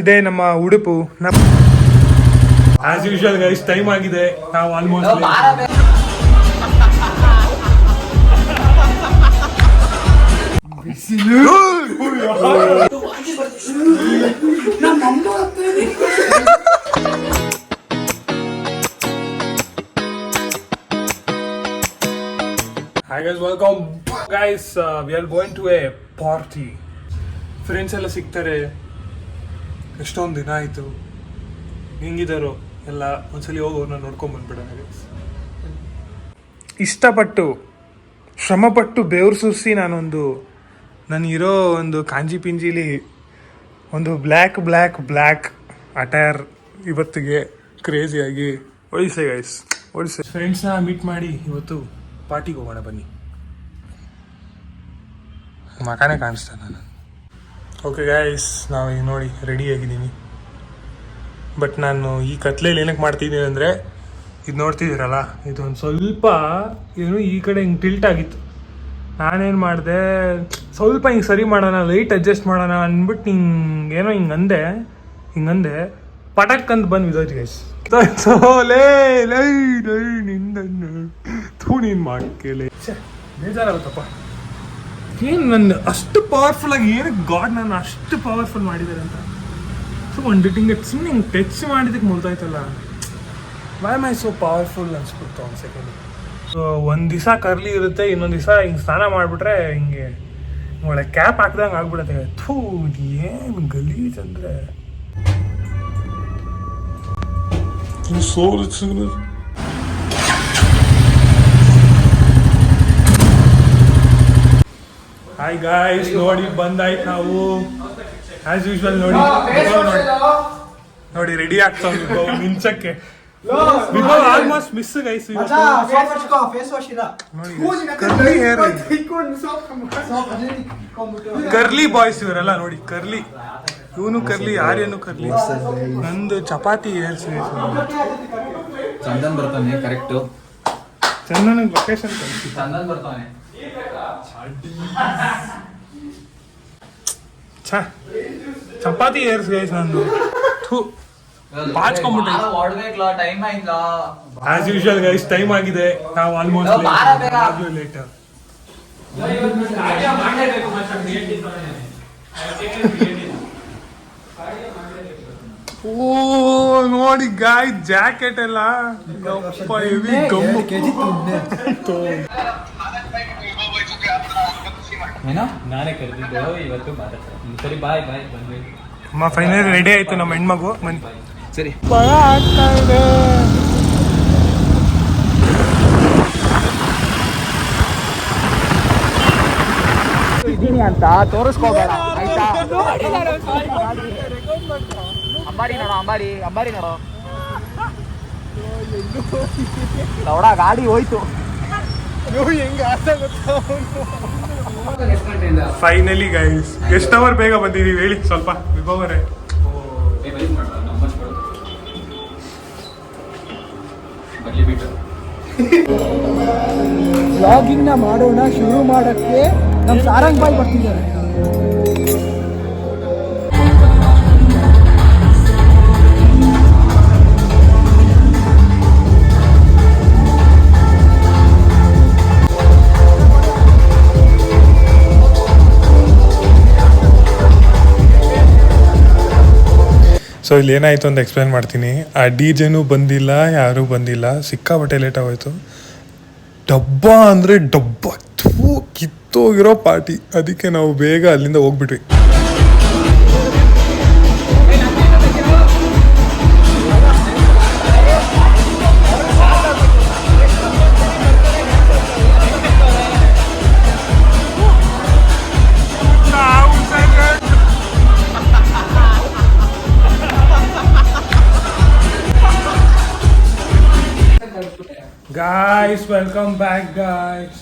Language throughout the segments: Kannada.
ಇದೆ ನಮ್ಮ ಉಡುಪು. ಆಸ್ ಯೂಶುವಲ್ ಗೈಸ್ ಟೈಮ್ ಆಗಿದೆ. ನಾವು almost Hi guys, welcome guys. We are going to a party. Friends ಎಲ್ಲ ಸಿಗ್ತಾರೆ. ಎಷ್ಟೊಂದು ದಿನ ಆಯಿತು. ಹೆಂಗಿದ್ದಾರೋ ಎಲ್ಲ ಒಂದ್ಸಲಿ ಹೋಗಿ ಅವ್ರನ್ನ ನೋಡ್ಕೊಂಡು ಬಂದ್ಬಿಡೋಣ ಗೈಸ್. ಇಷ್ಟಪಟ್ಟು ಶ್ರಮಪಟ್ಟು ಬೆವರು ಸುರಿಸಿ ನಾನಿರೋ ಒಂದು ಕಾಂಜಿ ಪಿಂಜಿಲಿ ಒಂದು ಬ್ಲ್ಯಾಕ್ ಅಟೈರ್ ಇವತ್ತಿಗೆ ಕ್ರೇಜಿಯಾಗಿ ಒಡಿಸೆ ಗೈಸ್, ಒಡಿಸೆ ಫ್ರೆಂಡ್ಸ್ನ ಮೀಟ್ ಮಾಡಿ ಇವತ್ತು ಪಾರ್ಟಿಗೆ ಹೋಗೋಣ ಬನ್ನಿ. ಮಕಾನೇ ಕಾಣಿಸ್ತಾ ನಾನು. ಓಕೆ ಗೈಸ್, ನಾವು ಈಗ ನೋಡಿ ರೆಡಿ ಆಗಿದ್ದೀನಿ. ಬಟ್ ನಾನು ಈ ಕತ್ಲೆಯಲ್ಲಿ ಏನಕ್ಕೆ ಮಾಡ್ತಿದ್ದೀನಿ ಅಂದರೆ, ಇದು ನೋಡ್ತಿದ್ದೀರಲ್ಲ, ಇದೊಂದು ಸ್ವಲ್ಪ ಏನು ಈ ಕಡೆ ಹಿಂಗೆ ಟಿಲ್ಟ್ ಆಗಿತ್ತು. ನಾನೇನು ಮಾಡಿದೆ, ಸ್ವಲ್ಪ ಹಿಂಗೆ ಸರಿ ಮಾಡೋಣ, ಲೈಟ್ ಅಡ್ಜಸ್ಟ್ ಮಾಡೋಣ ಅಂದ್ಬಿಟ್ಟು ಹಿಂಗೇನೋ ಹಿಂಗಂದೆ ಪಟಕ್ಕಂತ ಬಂದು ಬಿದ್ದೋಯ್ತು ಗೈಸ್. ನೀನು ಮಾಡ್ಕೇಲೆ ಬೇಜಾರಾಗುತ್ತಪ್ಪ. ಏನು ನನ್ನ ಅಷ್ಟು ಪವರ್ಫುಲ್ ಆಗಿ ಏನಕ್ಕೆ ಗಾಡ್ ನಾನು ಅಷ್ಟು ಪವರ್ಫುಲ್ ಮಾಡಿದ್ದಾರೆ ಅಂತ ಒಂದು ಸುಮ್ಮನೆ ಹಿಂಗೆ ಟಚ್ ಮಾಡಿದಕ್ಕೆ ಮುಲ್ತಾಯ್ತಲ್ಲ. ವೈ ಮೈ ಸೋ ಪವರ್ಫುಲ್ ಅನ್ಸ್ಬಿಡ್ತು ಒಂದು ಸೆಕೆಂಡ್. ಸೊ ಒಂದು ದಿವಸ ಕರ್ಲಿ ಇರುತ್ತೆ, ಇನ್ನೊಂದು ದಿವಸ ಹಿಂಗೆ ಸ್ನಾನ ಮಾಡಿಬಿಟ್ರೆ ಹಿಂಗೆ ಒಳ್ಳೆ ಕ್ಯಾಪ್ ಹಾಕ್ದಂಗೆ ಆಗ್ಬಿಡುತ್ತೆ. ಥೂ ಏನು ಗಲೀಜ್ ಅಂದರೆ. ಹಾಯ್ ಗಾಯ್ಸ್, ನೋಡಿ ಬಂದಾಯ್ತು ನಾವು ಆಸ್ ಯೂಶುವಲ್. ನೋಡಿ ರೆಡಿ ಆಗ್ತಾವ ಮಿಂಚಕ್ಕೆ. Almost miss guys. Curly boys ಇವರೆಲ್ಲ ನೋಡಿ, ಕರ್ಲಿ. ಇವನು ಕರ್ಲಿ, ಆರ್ಯನು ಕರ್ಲಿ. ನಂದು ಚಪಾತಿ ಏರ್ಸ್. ಚಂದನ್ ಬರ್ತಾನೆ ಕರೆಕ್ಟ್. ಚಂದನ್ ಲೊಕೇಶನ್ ಚಂದನ್ ಬರ್ತಾನೆ. ಚಪಾತಿ ಏರ್ಸ್ ಗೈಸ್ ನಂದು. ಆಸ್ ಯೂಶುವಲ್ ಗೈಸ್ ಟೈಮ್ ಆಗಿದೆ. ನಾವು ಆಲ್ಮೋಸ್ಟ್ ಲೇಟ್. ಓ ನೋಡಿ ಗಾಯ್, ಜಾಕೆಟ್ ಎಲ್ಲ ನಾನೇ ಕರೆದಿದ್ದು ಇವತ್ತು ಮಾತಾಡ್ತಾರೆ. ಸರಿ ಬಾಯ್ ಬಾಯ್ ಬಂದ್ವಿ. ಅಮ್ಮ ಫೈನಲ್ ರೆಡಿ ಆಯ್ತು ನಮ್ಮ ಹೆಣ್ಮಗು. ಬನ್ನಿ. ಸರಿ ಭಯ ಆಗ್ತಾ ಇದೆ. ಇದ್ದೀನಿ ಅಂತ ತೋರಿಸ್ಕೋಬೇಡ ಆಯ್ತಾ. ಅಂಬಾರಿ ನೋಡೋ ನೋಡ ಗಾಡಿ ಹೋಯ್ತು. ಫೈನಲಿ ಗೈಸ್, ಎಷ್ಟು ಅವರ್ ಬೇಗ ಬಂದಿದೀವಿ ಹೇಳಿ ಸ್ವಲ್ಪ ವಿಭವರೇ. ವ್ಲಾಗಿಂಗ್ ನ ಮಾಡೋಣ ಶುರು ಮಾಡಕ್ಕೆ ನಮ್ಮ ಸಾರಂಗ್ ಬಾಯ್ ಬರ್ತಿದ್ದಾರೆ. ಸೊ ಇಲ್ಲಿ ಏನಾಯಿತು ಅಂತ ಎಕ್ಸ್ಪ್ಲೇನ್ ಮಾಡ್ತೀನಿ. ಆ DJ ಬಂದಿಲ್ಲ, ಯಾರೂ ಬಂದಿಲ್ಲ, ಸಿಕ್ಕಾಪಟ್ಟೆ ಲೇಟ್ ಆಗೋಯ್ತು. ಡಬ್ಬ ಅಂದರೆ ಡಬ್ಬ ಕಿತ್ತೋಗಿರೋ ಪಾರ್ಟಿ. ಅದಕ್ಕೆ ನಾವು ಬೇಗ ಅಲ್ಲಿಂದ ಹೋಗ್ಬಿಟ್ವಿ. Guys welcome back guys.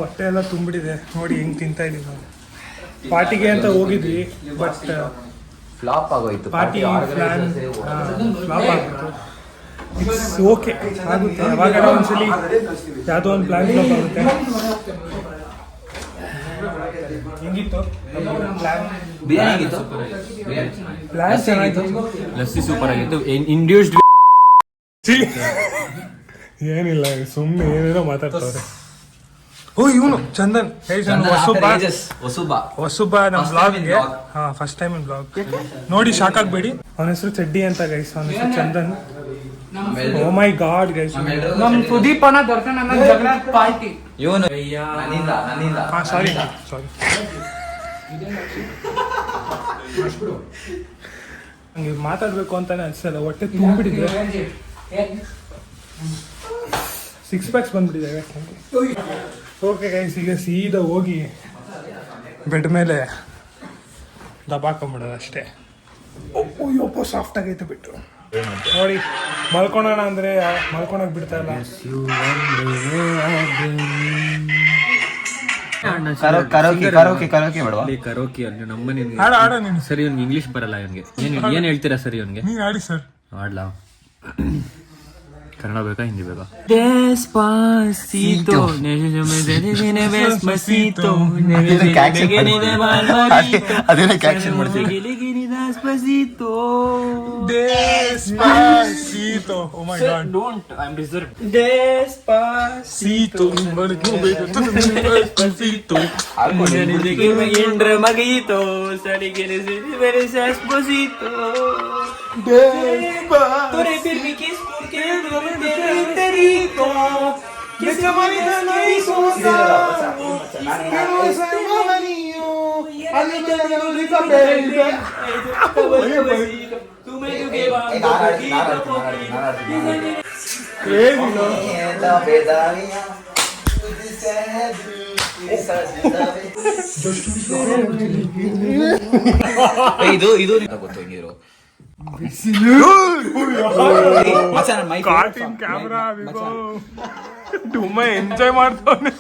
ಹೊಟ್ಟೆ ಎಲ್ಲ ತುಂಬಿಡಿದೆ ನೋಡಿ, ಹೆಂಗೆ ತಿಂತಾ ಇದೀವಿ ನಾವು. ಪಾರ್ಟಿಗೆ ಅಂತ ಹೋಗಿದ್ವಿ, ಬಟ್ ಫ್ಲಾಪ್ ಆಗೋಯ್ತು. ಪಾರ್ಟಿ ಪ್ಲಾನ್ ಫ್ಲಾಪ್ ಆಗ್ಬಿಟ್ಟು. ಇಟ್ಸ್ ಓಕೆ, ಆಗುತ್ತೆ. ಯಾವಾಗ ಒಂದ್ಸಲಿ ಯಾವುದೋ ಒಂದು ಪ್ಲಾನ್ ಫ್ಲಾಪ್ ಆಗುತ್ತೆ. ಹೆಂಗಿತ್ತು ಪ್ಲಾನ್? ಬಿರಿಯಾನಿ ಆಗಿತ್ತು ಪ್ಲಾನ್ ಚೆನ್ನಾಗಿತ್ತು. ಲಸ್ಸಿ ಸೂಪರ್ ಆಗಿತ್ತು. ಇಂಡ್ಯೂಸ್ಡ್ ಏನಿಲ್ಲ ಸುಮ್ಮನೆ ಏನೇನೋ ಮಾತಾಡ್ತವ್ರೆ. ಓ ಇವನು ಚಂದನ್ ಹೊಸಬ ನಮ್ಮ ಬ್ಲಾಗ್ಗೆ ಫಸ್ಟ್ ಟೈಮ್ ಇನ್ ಬ್ಲಾಗ್ ನೋಡಿ ಶಾಕ್ ಆಗ್ಬೇಡಿ. ಅವನ ಹೆಸರು ಚೆಡ್ಡಿ ಅಂತ ಗೈಸ್, ಅವನ ಹೆಸರು ಚಂದನ್. ಓ ಮೈ ಗಾಡ್ ಗೈಸ್, ನಮ್ ಸುದೀಪ್ ಅಣ್ಣ ದರ್ಶನ್ ಅಣ್ಣ ಜಗಳ ಪಾರ್ಟಿ. ಇವನು ಸಾರಿ ನಂಗೆ ಮಾತಾಡ್ಬೇಕು ಅಂತಾನೆ ಅನ್ಸಲ್ಲ, ಹೊಟ್ಟೆ ತುಂಬಿಟ್ಟಿದೆ, 6 ಪ್ಯಾಕ್ಸ್ ಬಂದ್ಬಿಟ್ಟಿದೆ. ಓಕೆ ಗೈಸ್, ಈಗ ಸೀದಾ ಹೋಗಿ ಬೆಡ್ ಮೇಲೆ ದಬಾಕೊಂಬಿಡೋದು ಅಷ್ಟೇ. ಅಯ್ಯಪ್ಪ ಸಾಫ್ಟ್ ಆಗೈತೆ ಬಿಟ್ಟು ನೋಡಿ. ಮಲ್ಕೊಳೋಣ ಅಂದ್ರೆ ಮಲ್ಕೊಳಕ್ ಬಿಡ್ತಾ ಇಲ್ಲ. ಕರೋಕಿ ನಮ್ಮನೆ ಆಡ ನೀನು ಸರಿ. ಇವ್ನಿಗೆ ಇಂಗ್ಲಿಷ್ ಬರಲ್ಲ. ಇವನ್ಗೆ ಏನ್ ಹೇಳ್ತೀರಾ ಸರಿ? ಇವನ್ಗೆ ನೀನ್ ಆಡಿ ಸರ್. ಆಡ್ಲಾ? ಕನ್ನಡ ಬೇಕಾ ಹಿಂದಿ ಬೇಕಾ? Despacito, despacito, ಅದನ್ನ ಕ್ಯಾಪ್ಷನ್ ಮಾಡ್ತೀವಿ. Despacito, oh my god, don't, I'm reserved. Despacito, Despacito. Entre maguito, sali que despacito. Despacito. Porque te rico, que se amanita no hizo ಇದು ಗೊತ್ತು ಹೆಂಗಿರು ಕಾರ್ಟೂನ್ ಕ್ಯಾಮ್ರಾ ತುಂಬಾ ಎಂಜಾಯ್ ಮಾಡ್ತಾನೆ.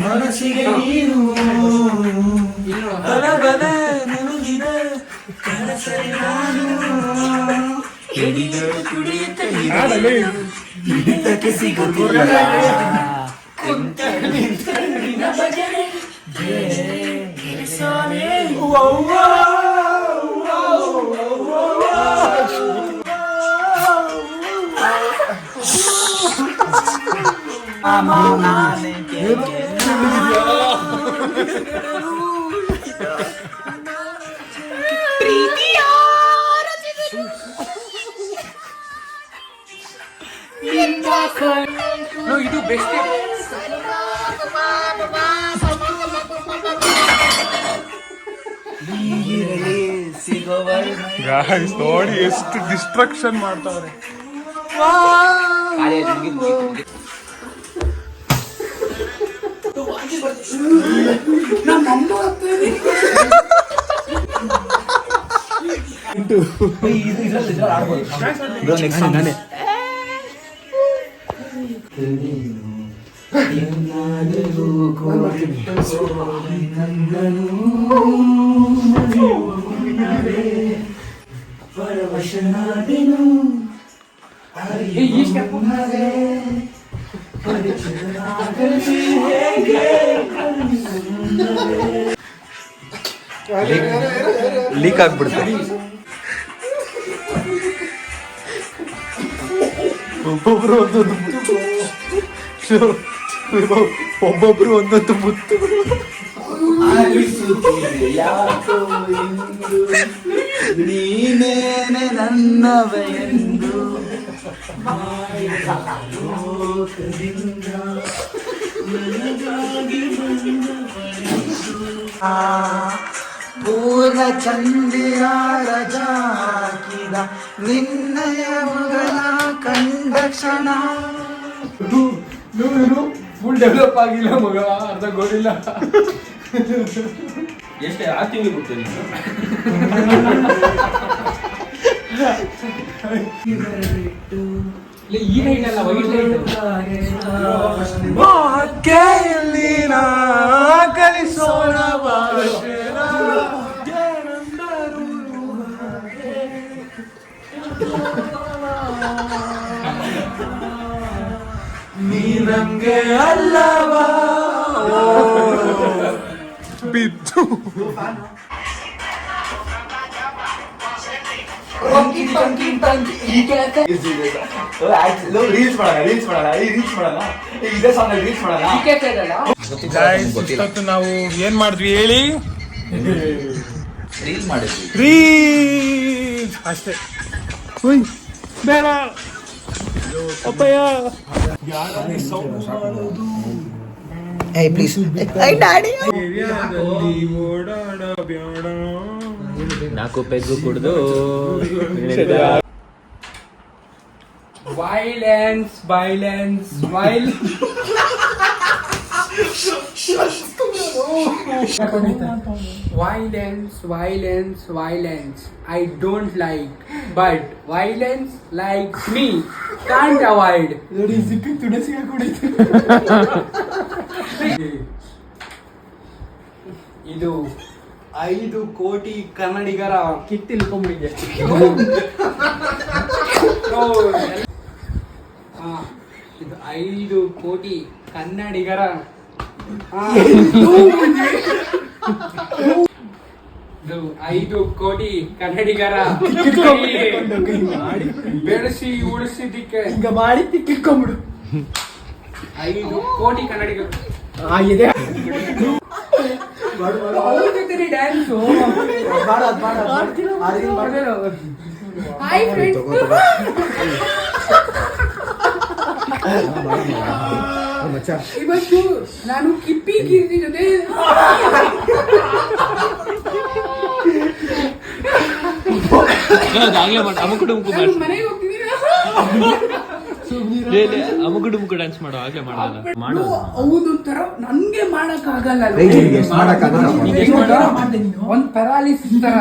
ಮನಸ್ಸಿಗೆ ನೀನು ಹಿಡಿತಕ್ಕೆ ಸಿಗುತ್ತಿಲ್ಲ. ಇದು ಬೆಸ್ಟ್. ಗಾಯ್ಸ್ ನೋಡಿ ಎಷ್ಟು ಡಿಸ್ಟ್ರಕ್ಷನ್ ಮಾಡ್ತಾವ್ರೆ. ಲೀಕ್ ಆಗ್ಬಿಡುತ್ತೆ. ಒಬ್ಬೊಬ್ರು ಒಂದೊಂದು ಮುತ್ತು ನೀನೇನೆ ನನ್ನವೆಂದು ಪೂರ್ಣ ಚಂದಿರ ರಜಾಕಿದ ನಿನ್ನಯ ಮುಗಲ ಕಂಡ ಕ್ಷಣ. ಫುಲ್ ಡೆವಲಪ್ ಆಗಿಲ್ಲ ಮಗ, ಅರ್ಧ ಗೋಲಿಲ್ಲ. ಎಷ್ಟು 6 ತಿಂಗಳು ಬಿಡ್ತೇನೆ ಈ ಲೈಟ್ ಅಲ್ಲ, ವೈಟ್ ಲೈಟ್. ಕಲಿಸೋಣ ನೀ ನಂಗೆ ಅಲ್ಲವಾ ಬಿದ್ದು ರೀಲ್ಸ್ ಮಾಡೋಣ ಇದೇ ಸಾಂಗ್ ರೀಲ್ಸ್ ಮಾಡೋಣ Guys, ಇಷ್ಟೊತ್ತು ನಾವು ಏನ್ ಮಾಡಿದ್ವಿ ಹೇಳಿ? ರೀಲ್ ಮಾಡಿದ್ವಿ ರೀಲ್ಸ್ ಅಷ್ಟೇ. ಉಯ್ ಬೇಡ ಅಪ್ಪಯ್ಯ. ಏಯ್ ಪ್ಲೀಸ್ ಏರಿಯಾದಲ್ಲಿ ಓಡಾಡಬೇಡ. ನಾಲ್ಕು ಪೆಗ್ಗು ಕುಡ್ದು violence violence violence I don't like, but violence likes me, can't avoid. ಇದು 5 ಕೋಟಿ ಕನ್ನಡಿಗರ ಕಿತ್ತಿಲ್ಕೊಂಬಿಟ್ಟಿದೆ. ಇದು 5 ಕೋಟಿ ಕನ್ನಡಿಗರ ಇದು 5 ಕೋಟಿ ಕನ್ನಡಿಗರ ಬೆಳೆಸಿ ಉಳಿಸಿದ್ದಕ್ಕೆ ಈಗ ಮಾಡಿ ತಿಕ್ಕಿಟ್ಕೊಂಡ್ಬಿಡು 5 ಕೋಟಿ ಕನ್ನಡಿಗರು ಆಗಿದೆ ಡ್ಯಾನ್ಸು. ಇವತ್ತು ನಾನು ಕಿಪ್ಪಿ ಕೀರ್ತಿ ಜೊತೆ ನಾನು ಮನೆಗೆ ಹೋಗ್ತಿದ್ದೀನ. ಡ್ಯಾನ್ಸ್ ಮಾಡೋ ಆಗ್ಲೇ ಮಾಡಲ್ಲ ಹೌದು ತರ ನನ್ಗೆ ಮಾಡಕ್ ಆಗಲ್ಲ. ಮಾಡಲ್ಲ ಒಂದ್ ಪ್ಯಾರಾಲಿಸಿಸ್ ತರ